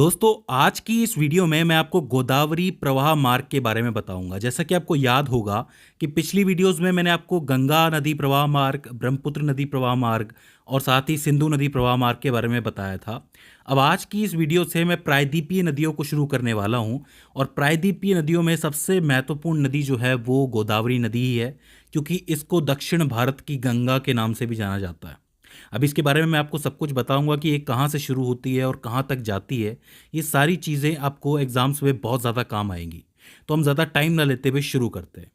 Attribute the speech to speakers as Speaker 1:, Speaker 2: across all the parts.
Speaker 1: दोस्तों, आज की इस वीडियो में मैं आपको गोदावरी प्रवाह मार्ग के बारे में बताऊंगा। जैसा कि आपको याद होगा कि पिछली वीडियोस में मैंने आपको गंगा नदी प्रवाह मार्ग, ब्रह्मपुत्र नदी प्रवाह मार्ग और साथ ही सिंधु नदी प्रवाह मार्ग के बारे में बताया था। अब आज की इस वीडियो से मैं प्रायद्वीपीय नदियों को शुरू करने वाला हूं और प्रायद्वीपीय नदियों में सबसे महत्वपूर्ण नदी जो है वो गोदावरी नदी ही है, क्योंकि इसको दक्षिण भारत की गंगा के नाम से भी जाना जाता है। अब इसके बारे में मैं आपको सब कुछ बताऊंगा कि ये कहाँ से शुरू होती है और कहाँ तक जाती है। ये सारी चीज़ें आपको एग्जाम्स में बहुत ज़्यादा काम आएंगी। तो हम ज़्यादा टाइम ना लेते हुए शुरू करते हैं।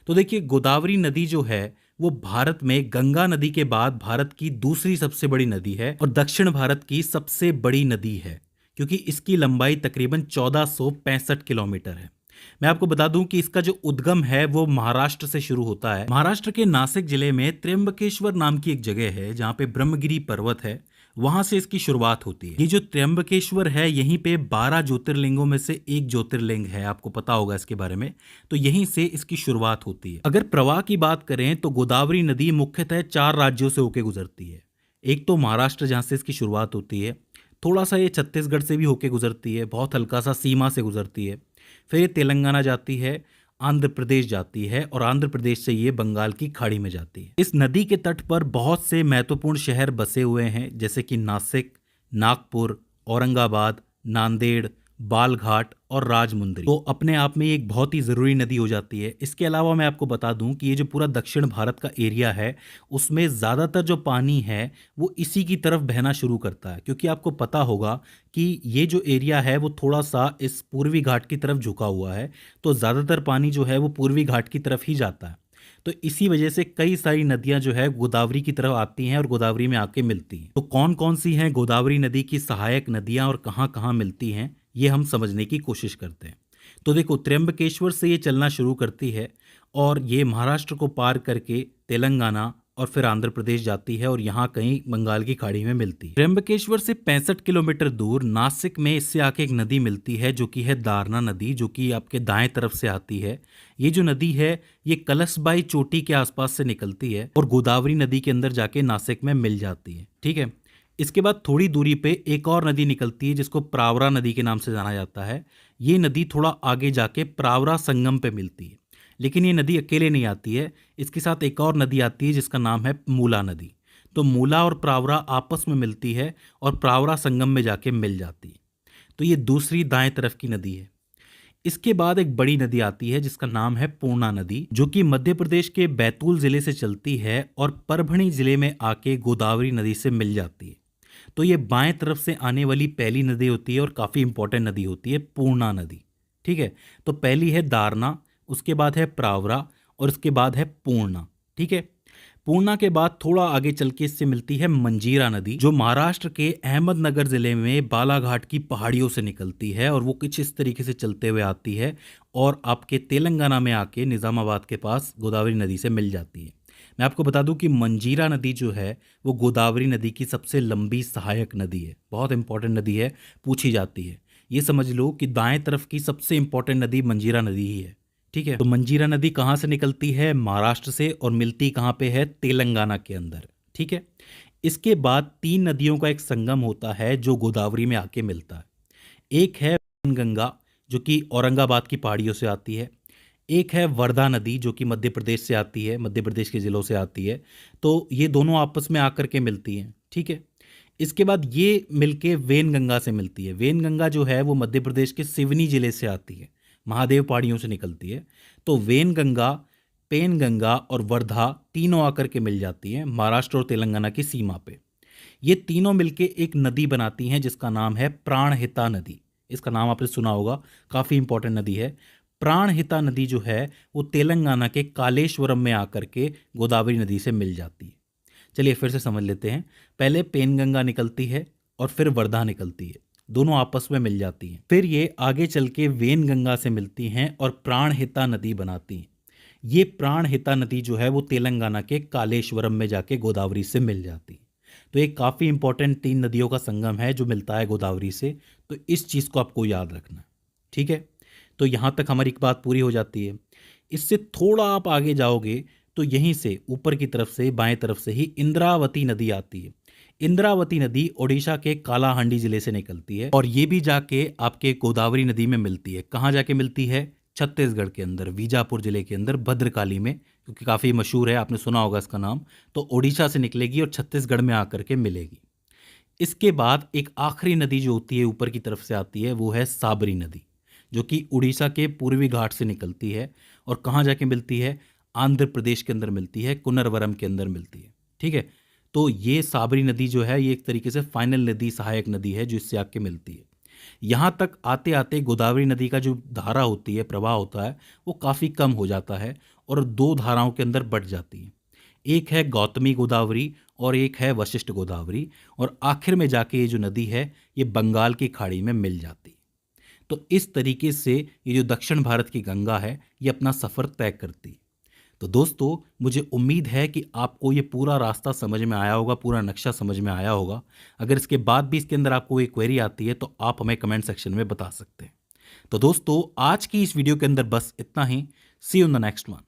Speaker 1: तो देखिए, गोदावरी नदी जो है वो भारत में गंगा नदी के बाद भारत की दूसरी सबसे बड़ी नदी है और दक्षिण भारत की सबसे बड़ी नदी है, क्योंकि इसकी लंबाई तकरीबन 1465 किलोमीटर है। मैं आपको बता दूं कि इसका जो उद्गम है वो महाराष्ट्र से शुरू होता है। महाराष्ट्र के नासिक जिले में त्र्यंबकेश्वर नाम की एक जगह है जहाँ पे ब्रह्मगिरी पर्वत है, वहां से इसकी शुरुआत होती है। ये जो त्र्यंबकेश्वर है, यहीं पे 12 ज्योतिर्लिंगों में से एक ज्योतिर्लिंग है, आपको पता होगा इसके बारे में। तो यहीं से इसकी शुरुआत होती है। अगर प्रवाह की बात करें तो गोदावरी नदी मुख्यतः 4 राज्यों से होकर गुजरती है। एक तो महाराष्ट्र, जहाँ से इसकी शुरुआत होती है। थोड़ा सा ये छत्तीसगढ़ से भी होकर गुजरती है, बहुत हल्का सा सीमा से गुजरती है। फिर ये तेलंगाना जाती है, आंध्र प्रदेश जाती है और आंध्र प्रदेश से ये बंगाल की खाड़ी में जाती है। इस नदी के तट पर बहुत से महत्वपूर्ण शहर बसे हुए हैं, जैसे कि नासिक, नागपुर, औरंगाबाद, नांदेड़, बालघाट और राजमुंद्री। तो अपने आप में एक बहुत ही ज़रूरी नदी हो जाती है। इसके अलावा मैं आपको बता दूं कि ये जो पूरा दक्षिण भारत का एरिया है, उसमें ज़्यादातर जो पानी है वो इसी की तरफ बहना शुरू करता है, क्योंकि आपको पता होगा कि ये जो एरिया है वो थोड़ा सा इस पूर्वी घाट की तरफ झुका हुआ है। तो ज़्यादातर पानी जो है वो पूर्वी घाट की तरफ ही जाता है। तो इसी वजह से कई सारी नदियां जो है गोदावरी की तरफ आती हैं और गोदावरी में आके मिलती हैं। तो कौन कौन सी हैं गोदावरी नदी की सहायक नदियां और कहाँ कहाँ मिलती हैं, ये हम समझने की कोशिश करते हैं। तो देखो, त्र्यंबकेश्वर से ये चलना शुरू करती है और ये महाराष्ट्र को पार करके तेलंगाना और फिर आंध्र प्रदेश जाती है और यहाँ कहीं बंगाल की खाड़ी में मिलती है। त्र्यंबकेश्वर से 65 किलोमीटर दूर नासिक में इससे आके एक नदी मिलती है, जो कि है दारना नदी, जो कि आपके दाएं तरफ से आती है। ये जो नदी है ये कलसबाई चोटी के आसपास से निकलती है और गोदावरी नदी के अंदर जाके नासिक में मिल जाती है। ठीक है। इसके बाद थोड़ी दूरी पे एक और नदी निकलती है, जिसको प्रावरा नदी के नाम से जाना जाता है। ये नदी थोड़ा आगे जाके प्रावरा संगम पे मिलती है, लेकिन ये नदी अकेले नहीं आती है। इसके साथ एक और नदी आती है जिसका नाम है मूला नदी। तो मूला और प्रावरा आपस में मिलती है और प्रावरा संगम में जाके मिल जाती है। तो ये दूसरी दाएं तरफ की नदी है। इसके बाद एक बड़ी नदी आती है जिसका नाम है पूर्णा नदी, जो कि मध्य प्रदेश के बैतूल जिले से चलती है और परभणी जिले में आके गोदावरी नदी से मिल जाती है। तो ये बाएं तरफ से आने वाली पहली नदी होती है और काफ़ी इंपॉर्टेंट नदी होती है, पूर्णा नदी। ठीक है। तो पहली है दारना, उसके बाद है प्रावरा और उसके बाद है पूर्णा। ठीक है। पूर्णा के बाद थोड़ा आगे चल के इससे मिलती है मंजीरा नदी, जो महाराष्ट्र के अहमदनगर जिले में बालाघाट की पहाड़ियों से निकलती है और वो कुछ इस तरीके से चलते हुए आती है और आपके तेलंगाना में आके निज़ामाबाद के पास गोदावरी नदी से मिल जाती है। मैं आपको बता दूं कि मंजीरा नदी जो है वो गोदावरी नदी की सबसे लंबी सहायक नदी है, बहुत इंपॉर्टेंट नदी है, पूछी जाती है। ये समझ लो कि दाएं तरफ की सबसे इंपॉर्टेंट नदी मंजीरा नदी ही है। ठीक है। तो मंजीरा नदी कहाँ से निकलती है? महाराष्ट्र से, और मिलती कहाँ पे है? तेलंगाना के अंदर। ठीक है। इसके बाद 3 नदियों का एक संगम होता है जो गोदावरी में आके मिलता है। एक है गंगा, जो कि औरंगाबाद की पहाड़ियों से आती है। एक है वर्धा नदी, जो कि मध्य प्रदेश से आती है, मध्य प्रदेश के ज़िलों से आती है। तो ये दोनों आपस में आकर के मिलती हैं। ठीक है। इसके बाद ये मिलके वेनगंगा से मिलती है। वेनगंगा जो है वो मध्य प्रदेश के सिवनी जिले से आती है, महादेव पहाड़ियों से निकलती है। तो वेनगंगा, पेनगंगा और वर्धा तीनों आकर के मिल जाती हैं महाराष्ट्र और तेलंगाना की सीमा पे। ये तीनों मिलके एक नदी बनाती हैं जिसका नाम है प्राणहिता नदी। इसका नाम आपने सुना होगा, काफ़ी इंपॉर्टेंट नदी है। प्राणहिता नदी जो है वो तेलंगाना के कालेश्वरम में आकर के गोदावरी नदी से मिल जाती है। चलिए फिर से समझ लेते हैं। पहले पेनगंगा निकलती है और फिर वर्धा निकलती है, दोनों आपस में मिल जाती हैं। फिर ये आगे चल के वेनगंगा से मिलती हैं और प्राणहिता नदी बनाती हैं। ये प्राणहिता नदी जो है वो तेलंगाना के कालेश्वरम में जाके गोदावरी से मिल जाती है। तो एक काफ़ी इंपॉर्टेंट 3 नदियों का संगम है जो मिलता है गोदावरी से। तो इस चीज़ को आपको याद रखना। ठीक है। तो यहाँ तक हमारी एक बात पूरी हो जाती है। इससे थोड़ा आप आगे जाओगे तो यहीं से ऊपर की तरफ से, बाएं तरफ से ही इंद्रावती नदी आती है। इंद्रावती नदी ओडिशा के कालाहांडी जिले से निकलती है और ये भी जाके आपके गोदावरी नदी में मिलती है। कहाँ जाके मिलती है? छत्तीसगढ़ के अंदर, बीजापुर जिले के अंदर भद्रकाली में, क्योंकि काफ़ी मशहूर है, आपने सुना होगा इसका नाम। तो ओडिशा से निकलेगी और छत्तीसगढ़ में आकर के मिलेगी। इसके बाद एक आखिरी नदी जो होती है ऊपर की तरफ से आती है, वो है साबरी नदी, जो कि उड़ीसा के पूर्वी घाट से निकलती है और कहाँ जाके मिलती है? आंध्र प्रदेश के अंदर मिलती है, कुनरवरम के अंदर मिलती है। ठीक है, तो ये साबरी नदी जो है ये एक तरीके से फाइनल नदी, सहायक नदी है जो इससे आके मिलती है। यहाँ तक आते आते गोदावरी नदी का जो धारा होती है, प्रवाह होता है, वो काफ़ी कम हो जाता है और दो धाराओं के अंदर बट जाती है। एक है गौतमी गोदावरी और एक है वशिष्ठ गोदावरी, और आखिर में जाके ये जो नदी है ये बंगाल की खाड़ी में मिल जाती है। तो इस तरीके से ये जो दक्षिण भारत की गंगा है ये अपना सफ़र तय करती है। तो दोस्तों, मुझे उम्मीद है कि आपको ये पूरा रास्ता समझ में आया होगा, पूरा नक्शा समझ में आया होगा। अगर इसके बाद भी इसके अंदर आपको कोई क्वेरी आती है तो आप हमें कमेंट सेक्शन में बता सकते हैं। तो दोस्तों, आज की इस वीडियो के अंदर बस इतना ही। See you in the next one.